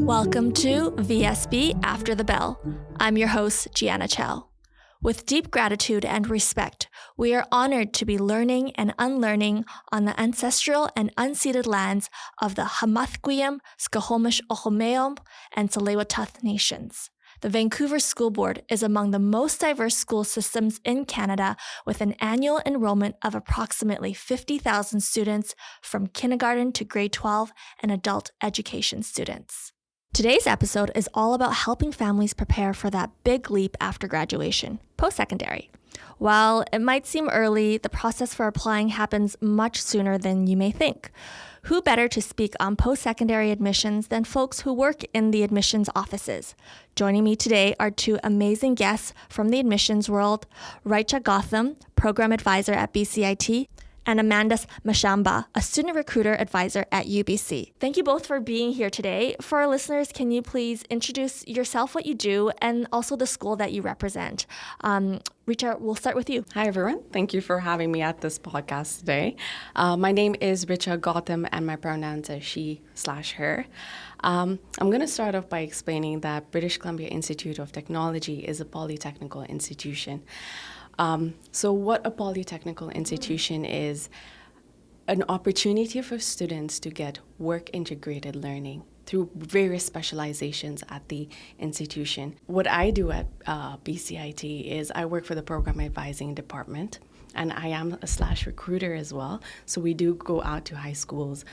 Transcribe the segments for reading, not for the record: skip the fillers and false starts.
Welcome to VSB After the Bell. I'm your host, Gianna Chell. With deep gratitude and respect, we are honored to be learning and unlearning on the ancestral and unceded lands of the Hamathquiam, Skohomish Ohomeom, and Tsleil-Waututh nations. The Vancouver School Board is among the most diverse school systems in Canada, with an annual enrollment of approximately 50,000 students from kindergarten to grade 12 and adult education students. Today's episode is all about helping families prepare for that big leap after graduation, post-secondary. While it might seem early, the process for applying happens much sooner than you may think. Who better to speak on post-secondary admissions than folks who work in the admissions offices? Joining me today are two amazing guests from the admissions world, Richa Gautam, Program Advisor at BCIT, and Amandus Mashamba, a student recruiter advisor at UBC. Thank you both for being here today. For our listeners, can you please introduce yourself, what you do, and also the school that you represent? Richa, we'll start with you. Hi, everyone. Thank you for having me at this podcast today. My name is Richa Gautam, and my pronouns are she/her. I'm going to start off by explaining that British Columbia Institute of Technology is a polytechnical institution. So what a polytechnical institution is an opportunity for students to get work-integrated learning through various specializations at the institution. What I do at BCIT is I work for the program advising department, and I am a /recruiter as well. So we do go out to high schools,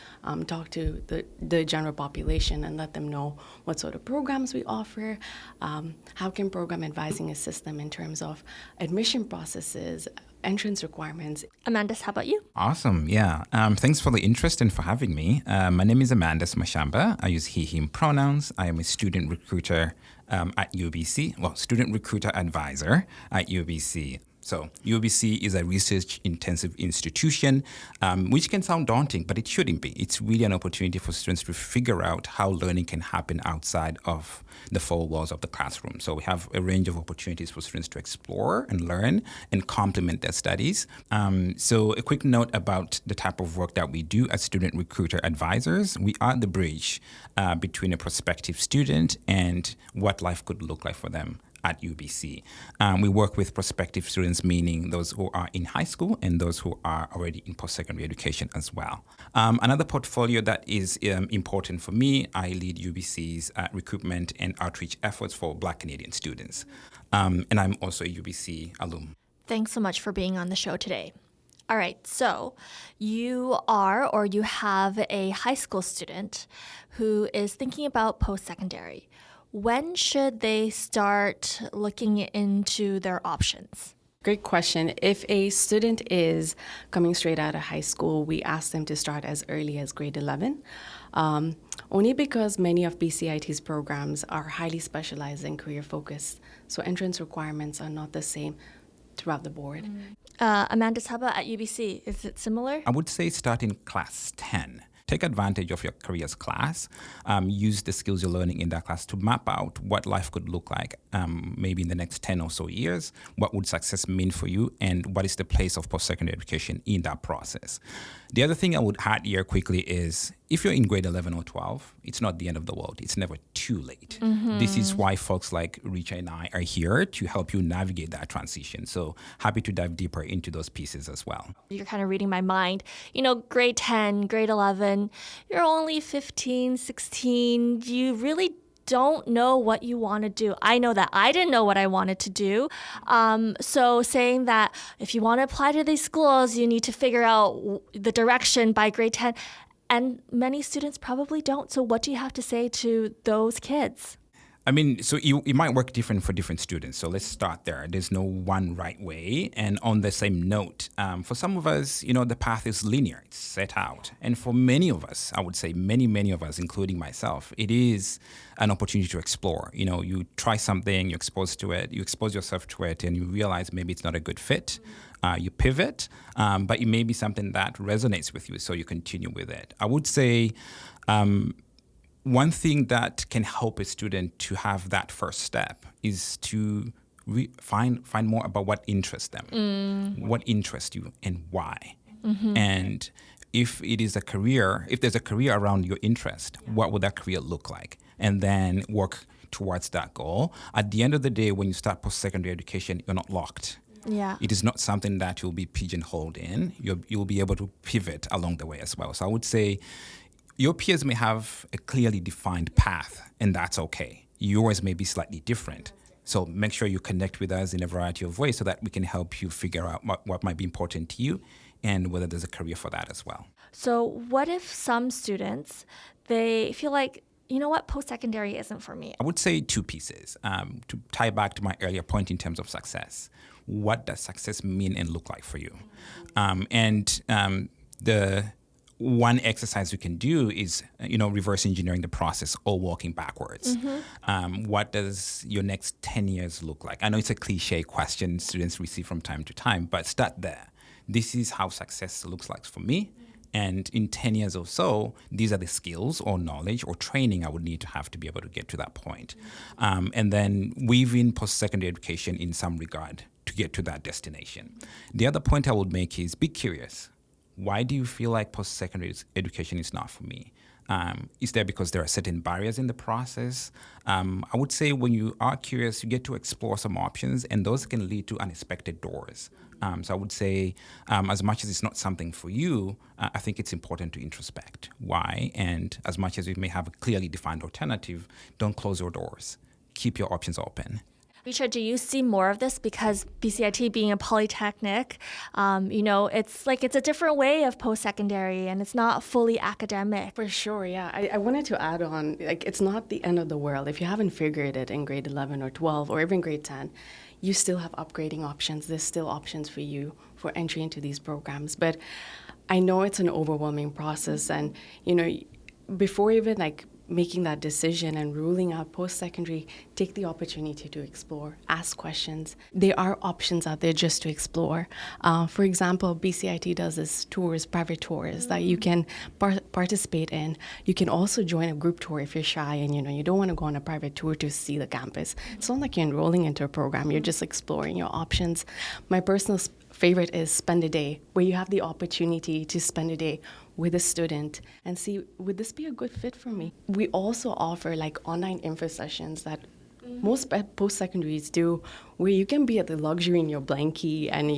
talk to the general population and let them know what sort of programs we offer, how can program advising assist them in terms of admission processes, entrance requirements. Amandus, how about you? Awesome. Yeah. Thanks for the interest and for having me. My name is Amandus Mashamba. I use he, him pronouns. I am a student recruiter at UBC. Well, student recruiter advisor at UBC. So UBC is a research-intensive institution, which can sound daunting, but it shouldn't be. It's really an opportunity for students to figure out how learning can happen outside of the four walls of the classroom. So we have a range of opportunities for students to explore and learn and complement their studies. So a quick note about the type of work that we do as student recruiter advisors. We are the bridge between a prospective student and what life could look like for them at UBC. We work with prospective students, meaning those who are in high school and those who are already in post-secondary education as well. Another portfolio that is important for me, I lead UBC's recruitment and outreach efforts for Black Canadian students. And I'm also a UBC alum. Thanks so much for being on the show today. All right, so you are or you have a high school student who is thinking about post-secondary. When should they start looking into their options? Great question. If a student is coming straight out of high school, we ask them to start as early as grade 11, only because many of BCIT's programs are highly specialized and career-focused, so entrance requirements are not the same throughout the board. Amandus, how about at UBC? Is it similar? I would say start in class 10. Take advantage of your careers class. Use the skills you're learning in that class to map out what life could look like maybe in the next 10 or so years. What would success mean for you, and what is the place of post-secondary education in that process? The other thing I would add here quickly is if you're in grade 11 or 12, it's not the end of the world. It's never too late. Mm-hmm. This is why folks like Richa and I are here to help you navigate that transition. So happy to dive deeper into those pieces as well. You're kind of reading my mind. You know, grade 10, grade 11, you're only 15, 16. You really don't know what you want to do. I know that I didn't know what I wanted to do. So saying that if you want to apply to these schools, you need to figure out the direction by grade 10. And many students probably don't. So what do you have to say to those kids? I mean, so it might work different for different students. So let's start there. There's no one right way. And on the same note, for some of us, you know, the path is linear. It's set out. And for many of us, I would say many of us, including myself, it is an opportunity to explore. You know, you try something, you're exposed to it, you expose yourself to it, and you realize maybe it's not a good fit. You pivot, but it may be something that resonates with you, so you continue with it. I would say one thing that can help a student to have that first step is to find more about what interests them, what interests you, and why. Mm-hmm. And if there's a career around your interest, what would that career look like? And then work towards that goal. At the end of the day, when you start post-secondary education, you're not locked. Yeah. It is not something that you'll be pigeonholed in. You'll be able to pivot along the way as well. So I would say your peers may have a clearly defined path, and that's okay. Yours may be slightly different. So make sure you connect with us in a variety of ways so that we can help you figure out what might be important to you and whether there's a career for that as well. So what if some students, they feel like, you know what, post-secondary isn't for me? I would say two pieces. To tie back to my earlier point in terms of success. What does success mean and look like for you? The one exercise we can do is, reverse engineering the process or walking backwards. What does your next 10 years look like? I know it's a cliche question students receive from time to time, but start there. This is how success looks like for me. And in 10 years or so, these are the skills or knowledge or training I would need to have to be able to get to that point. And then weave in post-secondary education in some regard to get to that destination. The other point I would make is be curious. Why do you feel like post-secondary education is not for me? Is there because there are certain barriers in the process? I would say when you are curious, you get to explore some options, and those can lead to unexpected doors. So I would say as much as it's not something for you, I think it's important to introspect why. And as much as you may have a clearly defined alternative, don't close your doors. Keep your options open. Richa, do you see more of this? Because BCIT being a polytechnic, it's a different way of post-secondary and it's not fully academic. For sure, yeah. I wanted to add on, it's not the end of the world. If you haven't figured it in grade 11 or 12 or even grade 10, you still have upgrading options. There's still options for you for entry into these programs. But I know it's an overwhelming process, and, before even making that decision and ruling out post-secondary, take the opportunity to explore, ask questions. There are options out there just to explore. For example, BCIT does this private tours that you can participate in. You can also join a group tour if you're shy and you don't want to go on a private tour to see the campus. It's not like you're enrolling into a program, you're just exploring your options. My personal favorite is Spend a Day, where you have the opportunity to spend a day with a student and see, would this be a good fit for me? We also offer online info sessions that most post-secondaries do, where you can be at the luxury in your blankie and,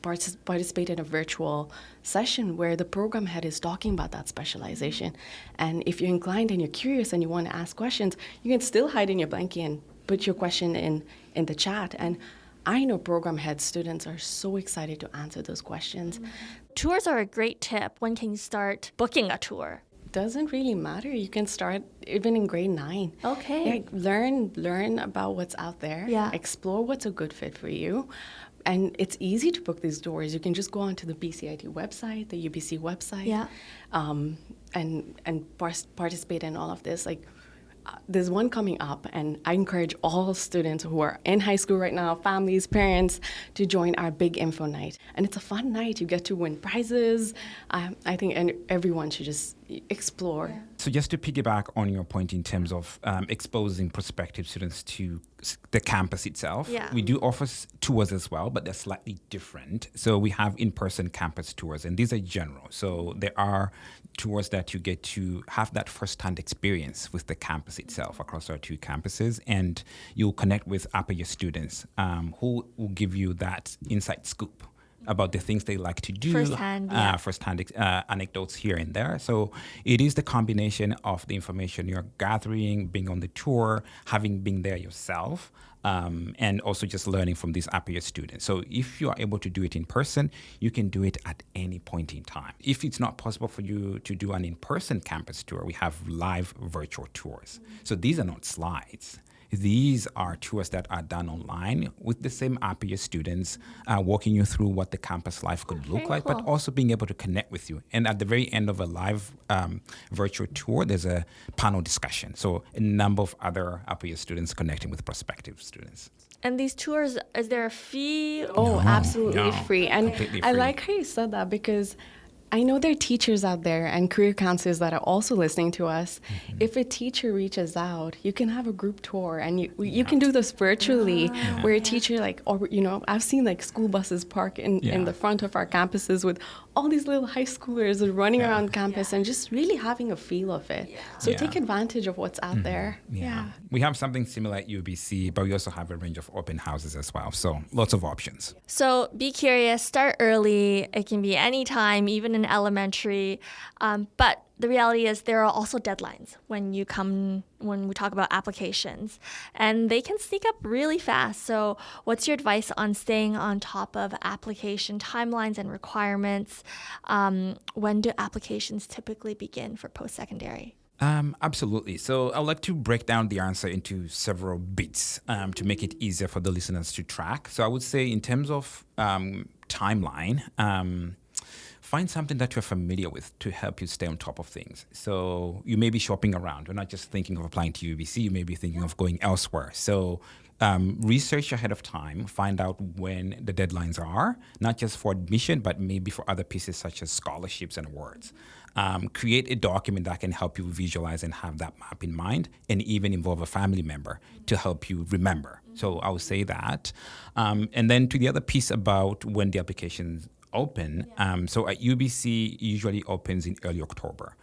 participate in a virtual session where the program head is talking about that specialization. And if you're inclined and you're curious and you want to ask questions, you can still hide in your blankie and put your question in the chat. And I know program head students are so excited to answer those questions. Tours are a great tip. When can you start booking a tour? Doesn't really matter. You can start even in grade 9. Okay. Learn about what's out there. Yeah. Explore what's a good fit for you. And it's easy to book these tours. You can just go onto the BCIT website, the UBC website, Yeah. And participate in all of this. There's one coming up, and I encourage all students who are in high school right now, families, parents, to join our big info night. And it's a fun night. You get to win prizes. I think everyone should just explore. Yeah. So just to piggyback on your point in terms of exposing prospective students to the campus itself, we do offer tours as well, but they're slightly different. So we have in-person campus tours, and these are general. So there are tours that you get to have that first-hand experience with the campus itself across our 2 campuses, and you'll connect with upper year students who will give you that inside scoop about the things they like to do, first-hand anecdotes here and there. So it is the combination of the information you're gathering, being on the tour, having been there yourself, and also just learning from these upper year students. So if you are able to do it in person, you can do it at any point in time. If it's not possible for you to do an in-person campus tour, we have live virtual tours. So these are not slides. These are tours that are done online with the same upper year students, walking you through what the campus life could look like, but also being able to connect with you. And at the very end of a live virtual tour, there's a panel discussion. So a number of other upper year students connecting with prospective students. And these tours, is there a fee? Oh, absolutely free. And Completely free. I like how you said that, because I know there are teachers out there and career counselors that are also listening to us. Mm-hmm. If a teacher reaches out, you can have a group tour, and you can do this virtually, where a teacher I've seen school buses park in the front of our campuses with all these little high schoolers are running around campus and just really having a feel of it. So take advantage of what's out there. We have something similar at UBC, but we also have a range of open houses as well. So lots of options. So be curious, start early. It can be any time, even in elementary. But the reality is there are also deadlines when we talk about applications, and they can sneak up really fast. So what's your advice on staying on top of application timelines and requirements? When do applications typically begin for post-secondary? Absolutely. So I'd like to break down the answer into several bits to make it easier for the listeners to track. So I would say in terms of timeline, find something that you're familiar with to help you stay on top of things. So you may be shopping around. You're not just thinking of applying to UBC. You may be thinking of going elsewhere. So research ahead of time. Find out when the deadlines are, not just for admission, but maybe for other pieces such as scholarships and awards. Create a document that can help you visualize and have that map in mind, and even involve a family member to help you remember. So I would say that. And then to the other piece about when the applications open. So at UBC, usually opens in early October.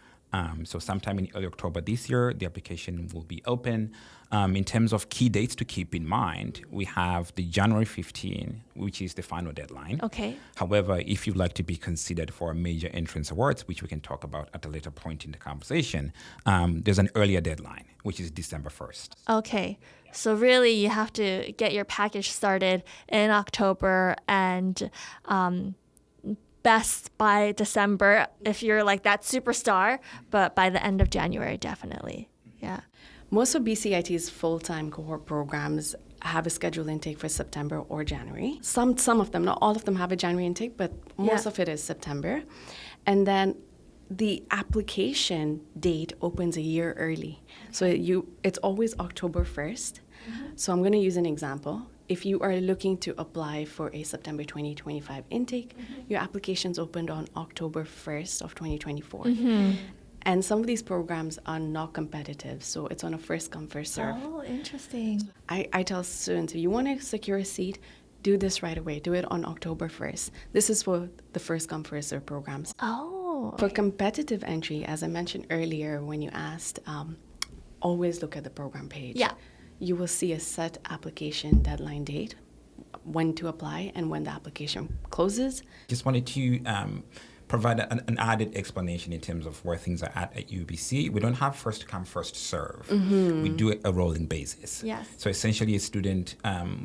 So sometime in early October this year, the application will be open. In terms of key dates to keep in mind, we have the January 15, which is the final deadline. Okay. However, if you'd like to be considered for a major entrance awards, which we can talk about at a later point in the conversation, there's an earlier deadline, which is December 1st. Okay. So really, you have to get your package started in October and best by December if you're like that superstar, but by the end of January, definitely. Yeah. Most of BCIT's full-time cohort programs have a scheduled intake for September or January. Some of them, not all of them have a January intake, but most of it is September. And then the application date opens a year early. So it's always October 1st. So I'm going to use an example. If you are looking to apply for a September 2025 intake, your application's opened on October 1st of 2024. And some of these programs are not competitive, so it's on a first come, first serve. Oh, interesting. I tell students, if you want to secure a seat, do this right away. Do it on October 1st. This is for the first come, first serve programs. Oh. For competitive entry, as I mentioned earlier when you asked, always look at the program page. Yeah. You will see a set application deadline date, when to apply and when the application closes. Just wanted to provide an added explanation in terms of where things are at UBC. We don't have first come, first serve. We do it a rolling basis. Yes. So essentially a student,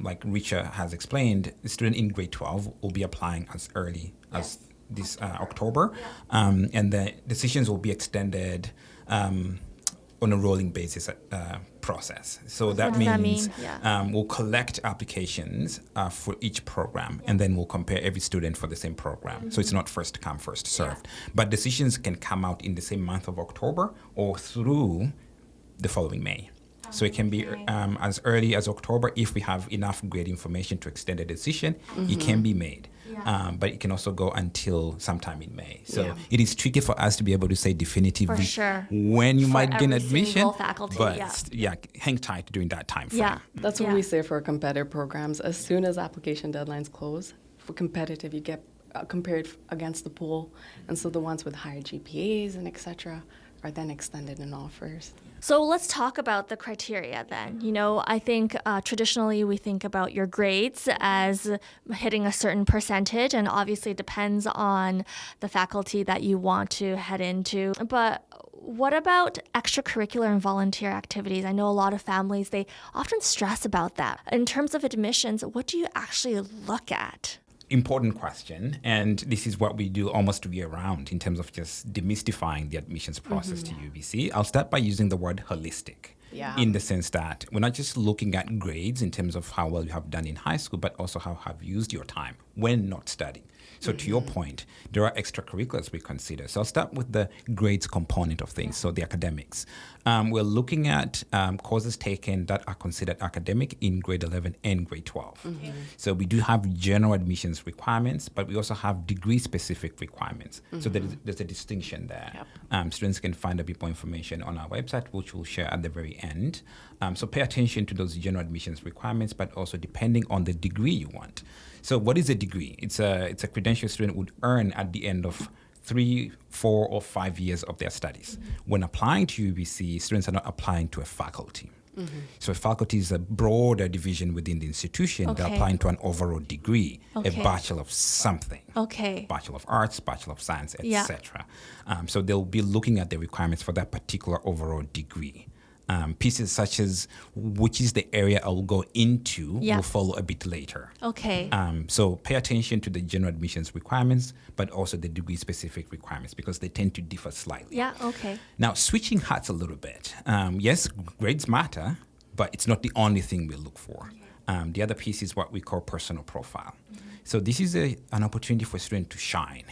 like Richa has explained, a student in grade 12 will be applying as early as this October. And the decisions will be extended on a rolling basis process. So that means we'll collect applications for each program, and then we'll compare every student for the same program. So it's not first come, first served. But decisions can come out in the same month of October or through the following May. So it can be as early as October if we have enough grade information to extend a decision. It can be made. But it can also go until sometime in May. So it is tricky for us to be able to say definitively when you might gain admission. Faculty, but hang tight during that time frame. Yeah, that's what we say for competitive programs. As soon as application deadlines close, for competitive, you get compared against the pool. And so the ones with higher GPAs and etc. are then extended in offers. So let's talk about the criteria then. You know, I think traditionally we think about your grades as hitting a certain percentage, and obviously it depends on the faculty that you want to head into. But what about extracurricular and volunteer activities? I know a lot of families, they often stress about that. In terms of admissions, what do you actually look at? Important question, and this is what we do almost year round in terms of just demystifying the admissions process to UBC. I'll start by using the word holistic. In the sense that we're not just looking at grades in terms of how well you have done in high school, but also how have you used your time when not studying. So to your point, there are extracurriculars we consider. So I'll start with the grades component of things, so the academics. We're looking at courses taken that are considered academic in grade 11 and grade 12. So we do have general admissions requirements, but we also have degree-specific requirements. So there's a distinction there. Students can find a bit more information on our website, which we'll share at the very end. So pay attention to those general admissions requirements, but also depending on the degree you want. So what is a degree? It's a credential student would earn at the end of 3, 4, or 5 years of their studies. When applying to UBC, students are not applying to a faculty. So a faculty is a broader division within the institution. They're applying to an overall degree, a bachelor of something. Bachelor of Arts, Bachelor of Science, etc. So they'll be looking at the requirements for that particular overall degree. Pieces such as which is the area I'll go into will follow a bit later. So pay attention to the general admissions requirements, but also the degree-specific requirements because they tend to differ slightly. Now, switching hats a little bit. Yes, grades matter, but it's not the only thing we look for. The other piece is what we call personal profile. So this is an opportunity for a student to shine.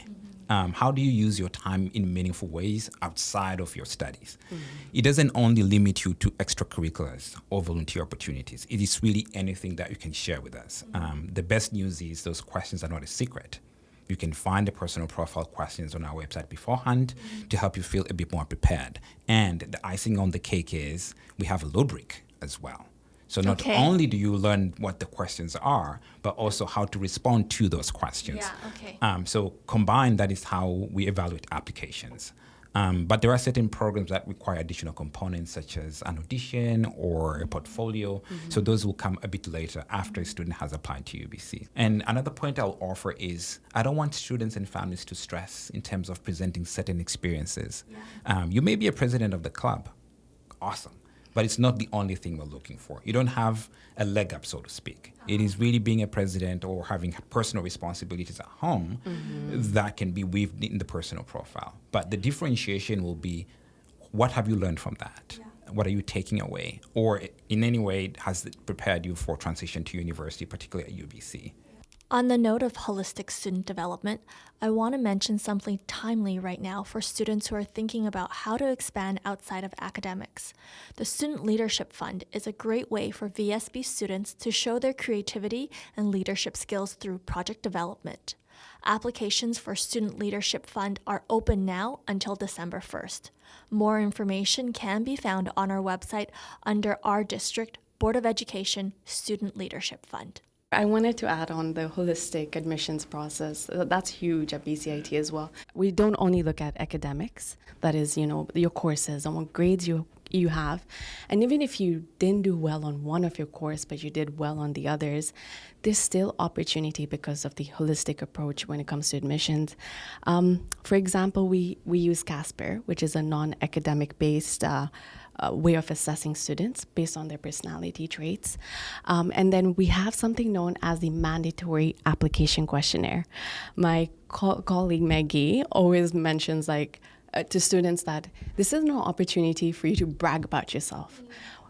How do you use your time in meaningful ways outside of your studies? It doesn't only limit you to extracurriculars or volunteer opportunities. It is really anything that you can share with us. The best news is those questions are not a secret. You can find the personal profile questions on our website beforehand to help you feel a bit more prepared. And the icing on the cake is we have a rubric as well. So not only do you learn what the questions are, but also how to respond to those questions. So combined, that is how we evaluate applications. But there are certain programs that require additional components such as an audition or a portfolio. So those will come a bit later after a student has applied to UBC. And another point I'll offer is I don't want students and families to stress in terms of presenting certain experiences. You may be a president of the club. Awesome. But it's not the only thing we're looking for. You don't have a leg up, so to speak. It is really being a president or having personal responsibilities at home that can be weaved in the personal profile. But the differentiation will be, what have you learned from that? What are you taking away? Or in any way, has it prepared you for transition to university, particularly at UBC? On the note of holistic student development, I want to mention something timely right now for students who are thinking about how to expand outside of academics. The Student Leadership Fund is a great way for VSB students to show their creativity and leadership skills through project development. Applications for Student Leadership Fund are open now until December 1st. More information can be found on our website under our district Board of Education Student Leadership Fund. I wanted to add on the holistic admissions process. That's huge at BCIT as well. We don't only look at academics, that is, your courses and what grades you have. And even if you didn't do well on one of your courses, but you did well on the others, there's still opportunity because of the holistic approach when it comes to admissions. For example, we use Casper, which is a non-academic based way of assessing students based on their personality traits. And then we have something known as the mandatory application questionnaire. My colleague Maggie always mentions to students that this is no opportunity for you to brag about yourself,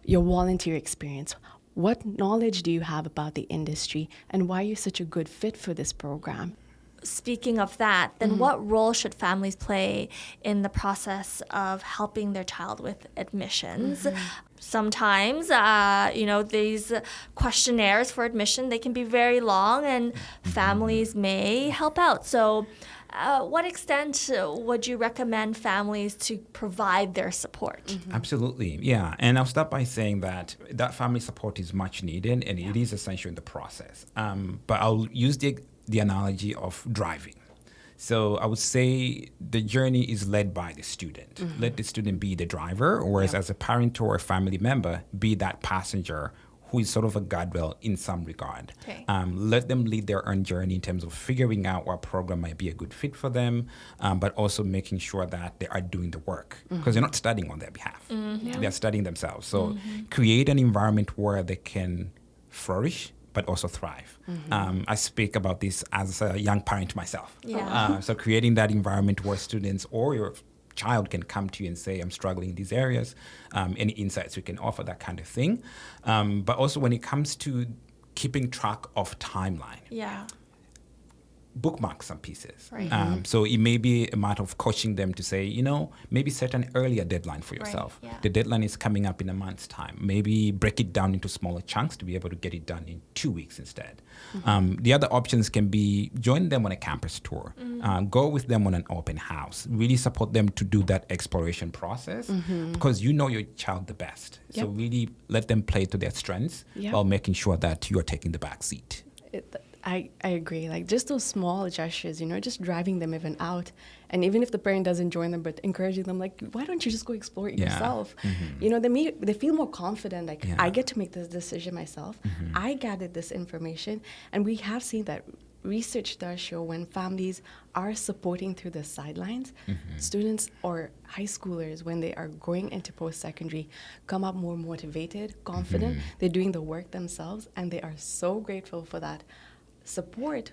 your volunteer experience. What knowledge do you have about the industry and why you're such a good fit for this program? Speaking of that, then what role should families play in the process of helping their child with admissions? Sometimes, these questionnaires for admission, they can be very long and families may help out. So what extent would you recommend families to provide their support? Absolutely, yeah. And I'll start by saying that family support is much needed and it is essential in the process. But I'll use the analogy of driving. So I would say the journey is led by the student. Let the student be the driver, whereas as a parent or a family member, be that passenger who is sort of a guardrail in some regard. Let them lead their own journey in terms of figuring out what program might be a good fit for them, but also making sure that they are doing the work because they're not studying on their behalf. They're studying themselves. So create an environment where they can flourish, but also thrive. I speak about this as a young parent myself. So creating that environment where students or your child can come to you and say, I'm struggling in these areas, any insights we can offer, that kind of thing. But also when it comes to keeping track of timeline. Bookmark some pieces. So it may be a matter of coaching them to say, maybe set an earlier deadline for yourself. The deadline is coming up in a month's time. Maybe break it down into smaller chunks to be able to get it done in 2 weeks instead. The other options can be join them on a campus tour, go with them on an open house, really support them to do that exploration process because you know your child the best. So really let them play to their strengths while making sure that you are taking the back seat. I agree. Like just those small gestures, just driving them even out. And even if the parent doesn't join them, but encouraging them, like, why don't you just go explore it yourself? They feel more confident. Like, I get to make this decision myself. I gathered this information. And we have seen that research does show when families are supporting through the sidelines, students or high schoolers, when they are going into post-secondary, come up more motivated, confident. They're doing the work themselves, and they are so grateful for that support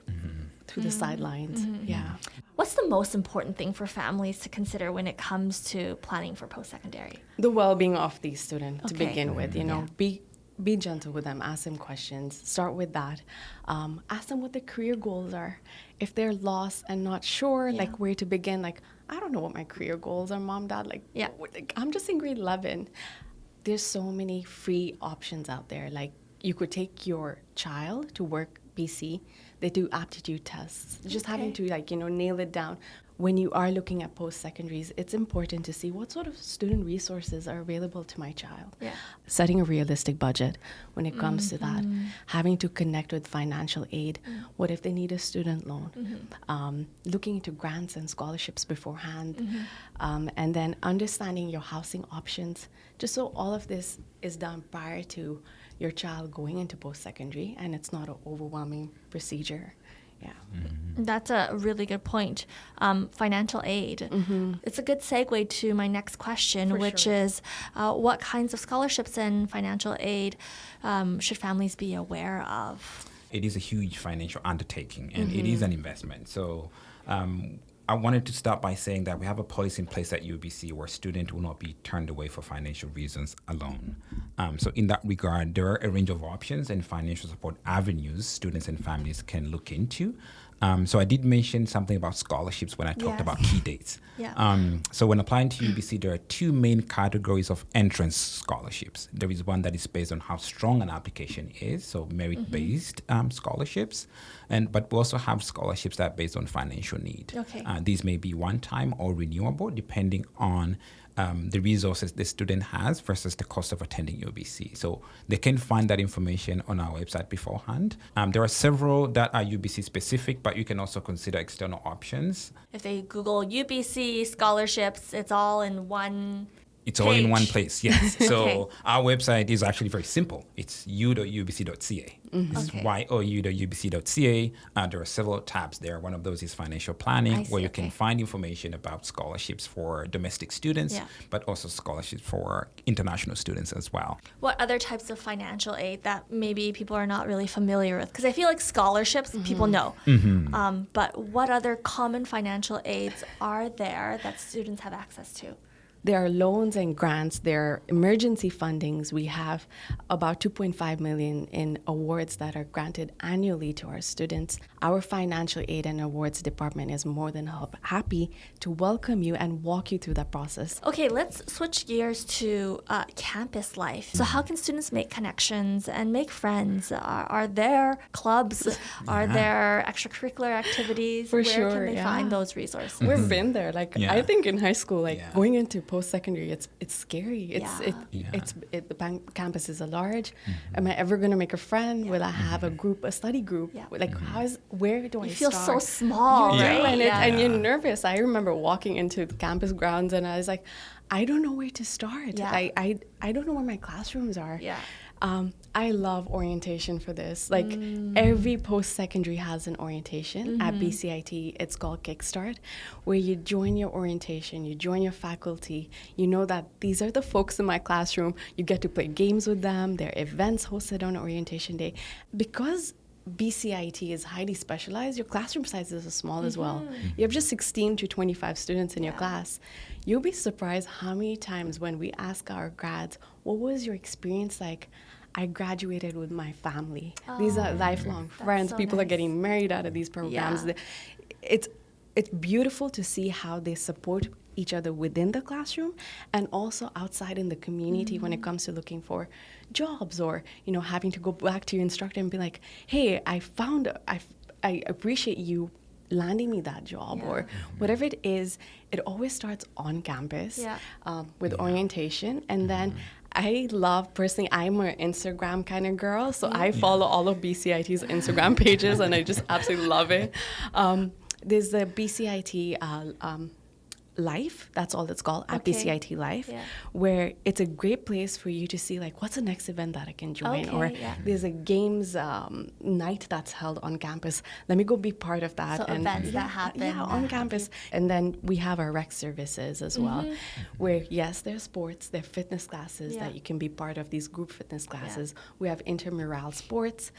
through the sidelines. Yeah. What's the most important thing for families to consider when it comes to planning for post-secondary? The well-being of the student to Okay. begin with, be gentle with them, ask them questions, start with that. Ask them what their career goals are. If they're lost and not sure, like where to begin, like, I don't know what my career goals are, mom, dad, like, I'm just in grade 11. There's so many free options out there. Like, you could take your child to work BC. They do aptitude tests. Just having to nail it down. When you are looking at post-secondaries, it's important to see what sort of student resources are available to my child. Yeah. Setting a realistic budget when it comes to that. Having to connect with financial aid. What if they need a student loan? Looking into grants and scholarships beforehand. And then understanding your housing options. Just so all of this is done prior to your child going into post-secondary and it's not an overwhelming procedure. Yeah. That's a really good point. Financial aid. It's a good segue to my next question, which is what kinds of scholarships and financial aid should families be aware of? It is a huge financial undertaking, and it is an investment. So I wanted to start by saying that we have a policy in place at UBC where students will not be turned away for financial reasons alone. So in that regard, there are a range of options and financial support avenues students and families can look into. So I did mention something about scholarships when I talked about key dates. So when applying to UBC, there are two main categories of entrance scholarships. There is one that is based on how strong an application is, so merit-based scholarships, but we also have scholarships that are based on financial need. These may be one-time or renewable, depending on the resources the student has versus the cost of attending UBC. So they can find that information on our website beforehand. There are several that are UBC specific, but you can also consider external options. If they Google UBC scholarships, it's all in one It's all in one page. place, yes. So our website is actually very simple. It's u.ubc.ca. It's you.ubc.ca. There are several tabs there. One of those is financial planning, where you can find information about scholarships for domestic students, but also scholarships for international students as well. What other types of financial aid that maybe people are not really familiar with? Because I feel like scholarships, people know. But what other common financial aids are there that students have access to? There are loans and grants. There are emergency fundings. We have about $2.5 million in awards that are granted annually to our students. Our financial aid and awards department is more than happy to welcome you and walk you through that process. Okay, let's switch gears to campus life. So how can students make connections and make friends? Are there clubs? Are there extracurricular activities? Where can they find those resources? We've been there. I think in high school, going into post-secondary, it's scary. The campus is large. Am I ever going to make a friend? Will I have a group, a study group? Where do I start? You feel so small, right? And you're nervous. I remember walking into the campus grounds and I was like, I don't know where to start. I don't know where my classrooms are. I love orientation for this. Every post-secondary has an orientation. At BCIT, it's called Kickstart, where you join your orientation, you join your faculty. You know that these are the folks in my classroom. You get to play games with them. There are events hosted on orientation day. Because BCIT is highly specialized, your classroom sizes are small as well. You have just 16 to 25 students in your class. You'll be surprised how many times when we ask our grads, what was your experience like? I graduated with my family. These are lifelong friends. People are getting married out of these programs. It's beautiful to see how they support each other within the classroom and also outside in the community when it comes to looking for jobs or, having to go back to your instructor and be like, hey, I appreciate you landing me that job or whatever it is. It always starts on campus with orientation, and then I love, personally, I'm an Instagram kind of girl, so I follow all of BCIT's Instagram pages, and I just absolutely love it. There's the BCIT Life, that's all it's called, at BCIT Life, where it's a great place for you to see like what's the next event that I can join, or there's a games night that's held on campus. Let me go be part of that. So and events that happen on campus. And then we have our rec services as well, where yes, there's sports, there are fitness classes that you can be part of, these group fitness classes. We have intramural sports.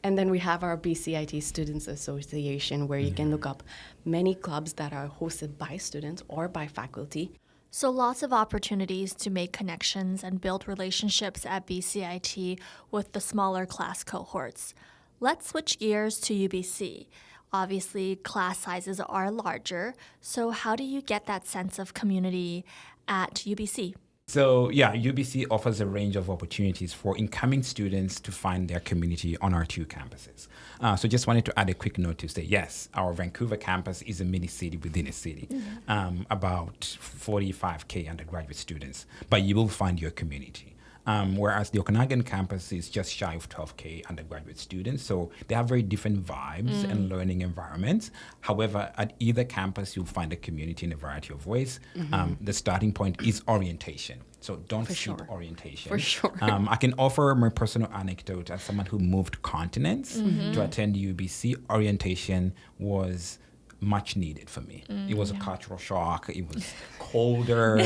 And then we have our BCIT Students Association, where you can look up many clubs that are hosted by students or by faculty. So lots of opportunities to make connections and build relationships at BCIT with the smaller class cohorts. Let's switch gears to UBC. Obviously, class sizes are larger, so how do you get that sense of community at UBC? So yeah, UBC offers a range of opportunities for incoming students to find their community on our 2 campuses. So just wanted to add a quick note to say, yes, our Vancouver campus is a mini city within a city, about 45K undergraduate students, but you will find your community. Whereas the Okanagan campus is just shy of 12K undergraduate students. So they have very different vibes and learning environments. However, at either campus, you'll find a community in a variety of ways. The starting point is orientation. So don't skip orientation. For sure. I can offer my personal anecdote as someone who moved continents to attend UBC. Orientation was much needed for me. It was a cultural shock. It was colder.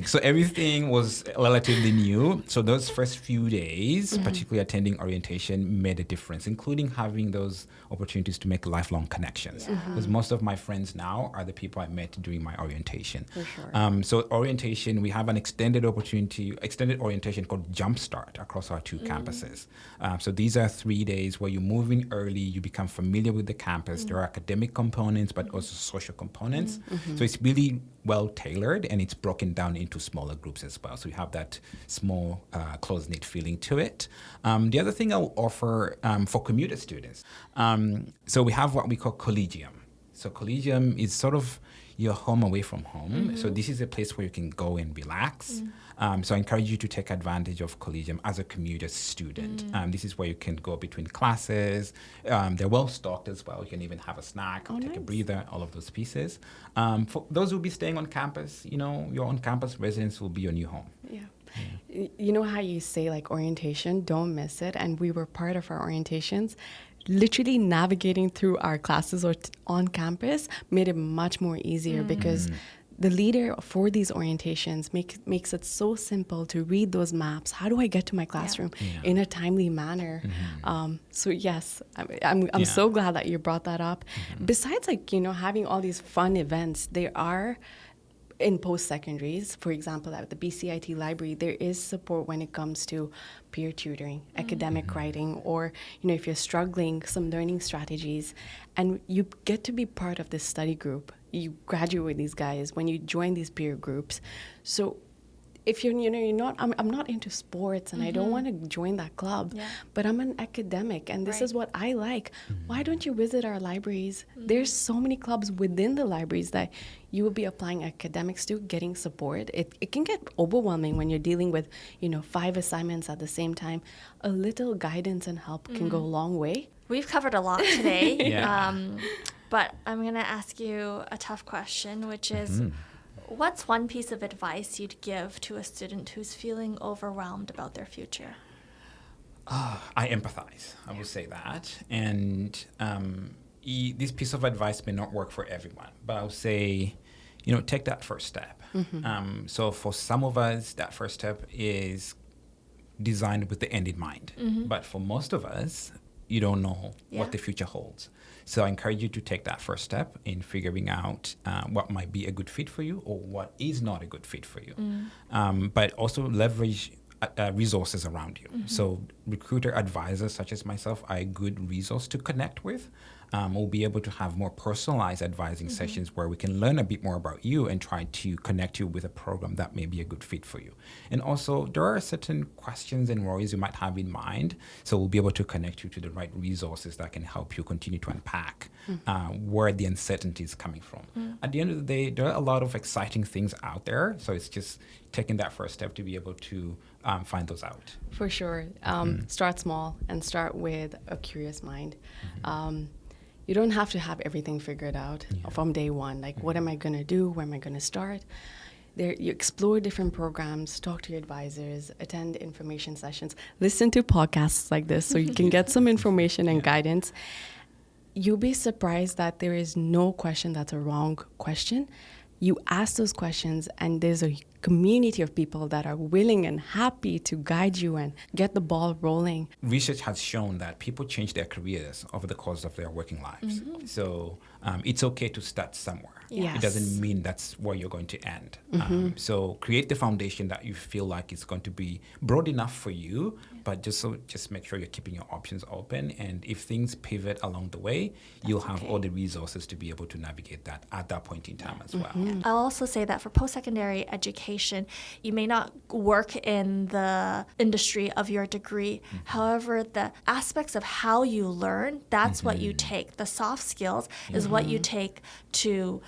So everything was relatively new. So those first few days, particularly attending orientation, made a difference, including having those opportunities to make lifelong connections. Because most of my friends now are the people I met during my orientation. For sure. So orientation, we have an extended orientation called Jumpstart across our 2 campuses. So these are 3 days where you move in early, you become familiar with the campus. There are academic components, but also social components. So it's really well tailored, and it's broken down into smaller groups as well. So you have that small, close-knit feeling to it. The other thing I'll offer for commuter students, so we have what we call Collegium. So Collegium is sort of your home away from home. So this is a place where you can go and relax. So I encourage you to take advantage of Collegium as a commuter student. This is where you can go between classes. They're well stocked as well. You can even have a snack, take a breather, all of those pieces. For those who will be staying on campus, your on-campus residence will be your new home. You know how you say like orientation, don't miss it. And we were part of our orientations. Literally navigating through our classes or on campus made it much more easier because the leader for these orientations makes it so simple to read those maps. How do I get to my classroom in a timely manner? So yes, I'm so glad that you brought that up. Besides having all these fun events, there are in post-secondaries, for example, at the BCIT library, there is support when it comes to peer tutoring, academic writing, or, if you're struggling, some learning strategies. And you get to be part of this study group. You graduate with these guys when you join these peer groups. So if you're not, I'm not into sports and I don't want to join that club, but I'm an academic and this is what I like. Why don't you visit our libraries? There's so many clubs within the libraries that you will be applying academics to, getting support. It can get overwhelming when you're dealing with, 5 assignments at the same time. A little guidance and help can go a long way. We've covered a lot today, but I'm going to ask you a tough question, which is, what's one piece of advice you'd give to a student who's feeling overwhelmed about their future? I empathize, I will say that. And this piece of advice may not work for everyone, but I'll say, take that first step. So for some of us, that first step is designed with the end in mind. But for most of us, you don't know what the future holds. So I encourage you to take that first step in figuring out what might be a good fit for you or what is not a good fit for you. But also leverage resources around you. So recruiter advisors such as myself are a good resource to connect with. we'll be able to have more personalized advising sessions where we can learn a bit more about you and try to connect you with a program that may be a good fit for you. And also, there are certain questions and worries you might have in mind, so we'll be able to connect you to the right resources that can help you continue to unpack where the uncertainty is coming from. At the end of the day, there are a lot of exciting things out there, so it's just taking that first step to be able to find those out. For sure. Start small and start with a curious mind. You don't have to have everything figured out from day one. Like, what am I going to do? Where am I going to start? You explore different programs, talk to your advisors, attend information sessions, listen to podcasts like this so you can get some information and guidance. You'll be surprised that there is no question that's a wrong question. You ask those questions, and there's a community of people that are willing and happy to guide you and get the ball rolling. Research has shown that people change their careers over the course of their working lives. So it's okay to start somewhere. Yes. It doesn't mean that's where you're going to end. So create the foundation that you feel like is going to be broad enough for you, but just make sure you're keeping your options open. And if things pivot along the way, you'll have all the resources to be able to navigate that at that point in time as well. I'll also say that for post-secondary education, you may not work in the industry of your degree. However, the aspects of how you learn, that's what you take. The soft skills is what you take to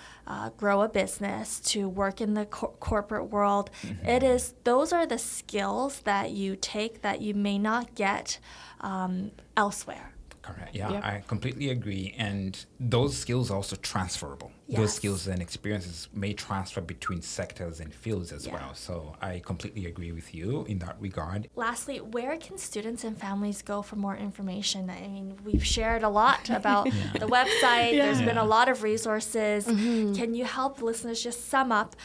grow a business, to work in the corporate world. Those are the skills that you take that you may not get elsewhere. Correct. Yeah, I completely agree. And those skills are also transferable. Yes. Those skills and experiences may transfer between sectors and fields as well. So I completely agree with you in that regard. Lastly, where can students and families go for more information? I mean, we've shared a lot about the website. There's been a lot of resources. Can you help listeners just sum up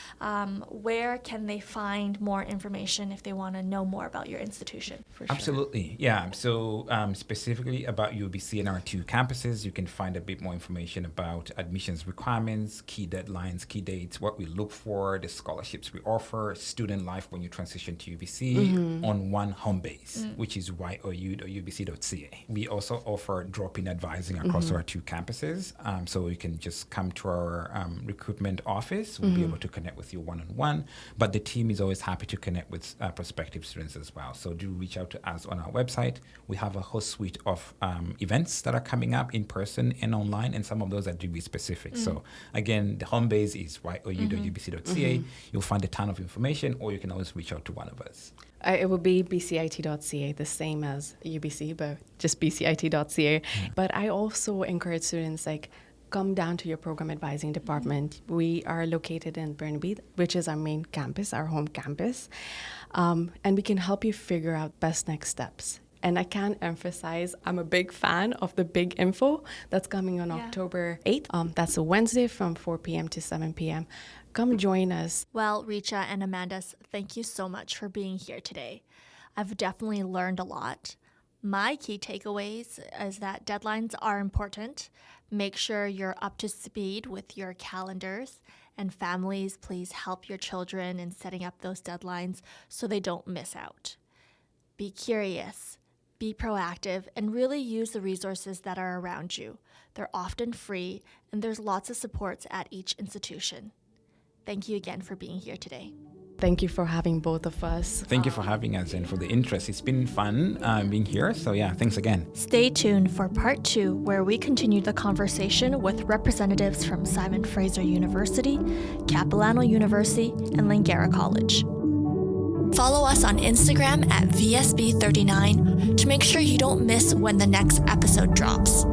where can they find more information if they want to know more about your institution? For sure. Absolutely. Yeah. So specifically about UBC and our 2 campuses, you can find a bit more information about admissions requirements, key deadlines, key dates, what we look for, the scholarships we offer, student life when you transition to UBC on one home base, which is you.ubc.ca. We also offer drop-in advising across our 2 campuses. So you can just come to our recruitment office. We'll be able to connect with you one-on-one. But the team is always happy to connect with prospective students as well. So do reach out to us on our website. We have a whole suite of events that are coming up in person and online, and some of those are degree specific. So again, the home base is you.ubc.ca. You'll find a ton of information, or you can always reach out to one of us. It would be BCIT.ca, the same as UBC, but just BCIT.ca. But I also encourage students, come down to your program advising department. We are located in Burnaby, which is our main campus, our home campus. And we can help you figure out best next steps. And I can't emphasize, I'm a big fan of the Big Info that's coming on October 8th. That's a Wednesday from 4 p.m. to 7 p.m. Come join us. Well, Richa and Amandus, thank you so much for being here today. I've definitely learned a lot. My key takeaways is that deadlines are important. Make sure you're up to speed with your calendars. And families, please help your children in setting up those deadlines so they don't miss out. Be curious. Be proactive, and really use the resources that are around you. They're often free, and there's lots of supports at each institution. Thank you again for being here today. Thank you for having both of us. Thank you for having us and for the interest. It's been fun being here. So thanks again. Stay tuned for part 2, where we continue the conversation with representatives from Simon Fraser University, Capilano University, and Langara College. Follow us on Instagram at VSB39 to make sure you don't miss when the next episode drops.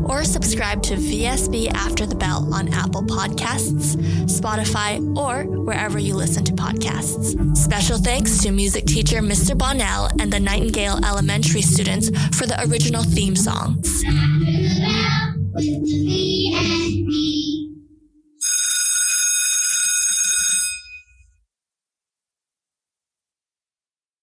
Or subscribe to VSB After the Bell on Apple Podcasts, Spotify, or wherever you listen to podcasts. Special thanks to music teacher Mr. Bonnell and the Nightingale Elementary students for the original theme song. After the Bell with the VSB.